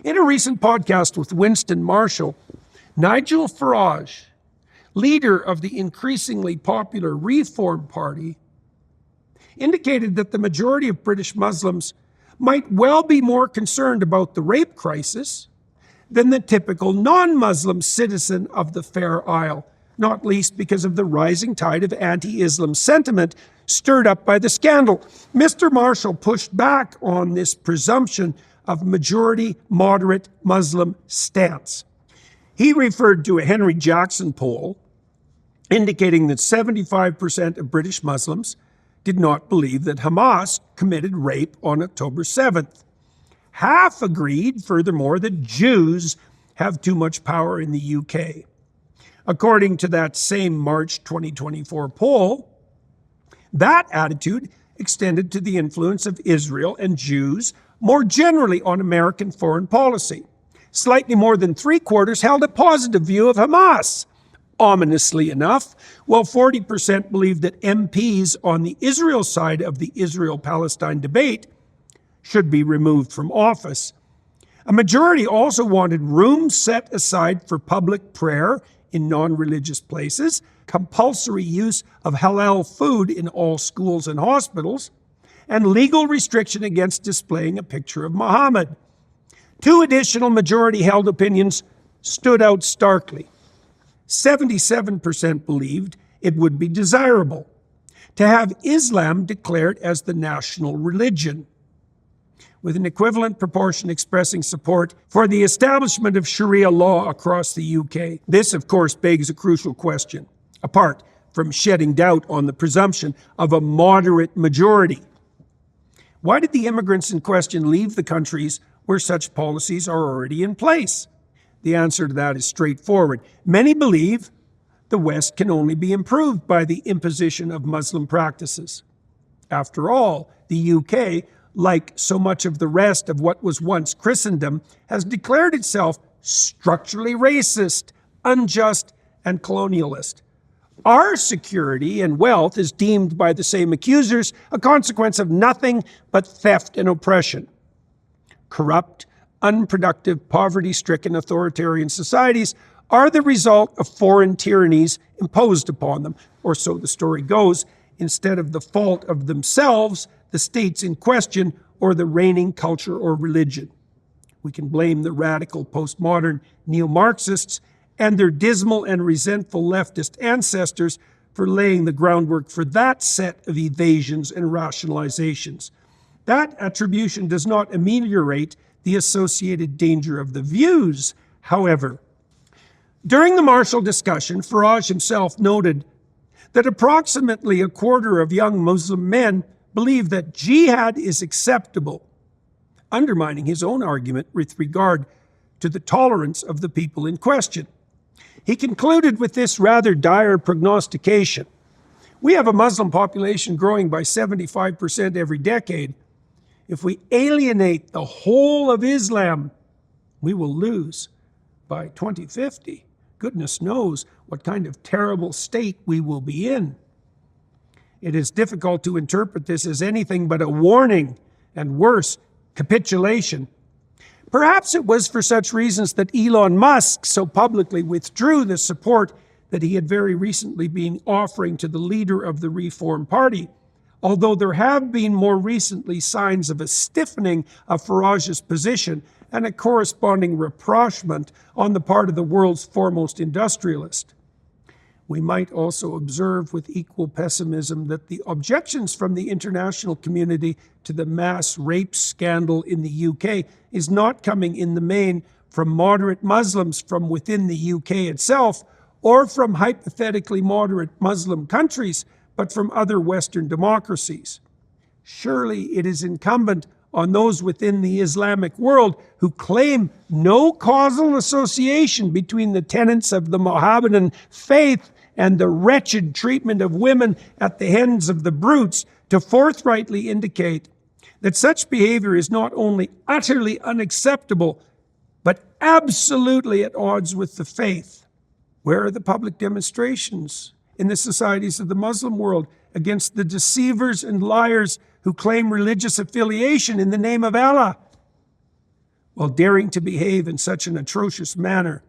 In a recent podcast with Winston Marshall, Nigel Farage, leader of the increasingly popular Reform Party, indicated that the majority of British Muslims might well be more concerned about the rape crisis than the typical non-Muslim citizen of the Fair Isle, not least because of the rising tide of anti-Islam sentiment stirred up by the scandal. Mr. Marshall pushed back on this presumption of majority moderate Muslim stance. He referred to a Henry Jackson poll indicating that 75% of British Muslims did not believe that Hamas committed rape on October 7th. Half agreed, furthermore, that Jews have too much power in the UK. According to that same March 2024 poll, that attitude extended to the influence of Israel and Jews more generally on American foreign policy. Slightly more than three-quarters held a positive view of Hamas. Ominously enough, while 40% believed that MPs on the Israel side of the Israel-Palestine debate should be removed from office. A majority also wanted rooms set aside for public prayer in non-religious places, compulsory use of halal food in all schools and hospitals, and legal restriction against displaying a picture of Muhammad. Two additional majority-held opinions stood out starkly. 77% believed it would be desirable to have Islam declared as the national religion, with an equivalent proportion expressing support for the establishment of Sharia law across the UK. This, of course, begs a crucial question, apart from shedding doubt on the presumption of a moderate majority. Why did the immigrants in question leave the countries where such policies are already in place? The answer to that is straightforward. Many believe the West can only be improved by the imposition of Muslim practices. After all, the UK, like so much of the rest of what was once Christendom, has declared itself structurally racist, unjust, and colonialist. Our security and wealth is deemed by the same accusers a consequence of nothing but theft and oppression. Corrupt, unproductive, poverty-stricken authoritarian societies are the result of foreign tyrannies imposed upon them, or so the story goes, instead of the fault of themselves, the states in question, or the reigning culture or religion. We can blame the radical postmodern neo-Marxists and their dismal and resentful leftist ancestors for laying the groundwork for that set of evasions and rationalizations. That attribution does not ameliorate the associated danger of the views, however. During the Marshall discussion, Farage himself noted that approximately a quarter of young Muslim men believe that jihad is acceptable, undermining his own argument with regard to the tolerance of the people in question. He concluded with this rather dire prognostication. We have a Muslim population growing by 75% every decade. If we alienate the whole of Islam, we will lose by 2050. Goodness knows what kind of terrible state we will be in. It is difficult to interpret this as anything but a warning, and worse, capitulation. Perhaps it was for such reasons that Elon Musk so publicly withdrew the support that he had very recently been offering to the leader of the Reform Party, although there have been more recently signs of a stiffening of Farage's position and a corresponding rapprochement on the part of the world's foremost industrialist. We might also observe with equal pessimism that the objections from the international community to the mass rape scandal in the UK is not coming in the main from moderate Muslims from within the UK itself or from hypothetically moderate Muslim countries, but from other Western democracies. Surely it is incumbent on those within the Islamic world who claim no causal association between the tenets of the Mohammedan faith and the wretched treatment of women at the hands of the brutes to forthrightly indicate that such behavior is not only utterly unacceptable, but absolutely at odds with the faith. Where are the public demonstrations in the societies of the Muslim world against the deceivers and liars who claim religious affiliation in the name of Allah? while daring to behave in such an atrocious manner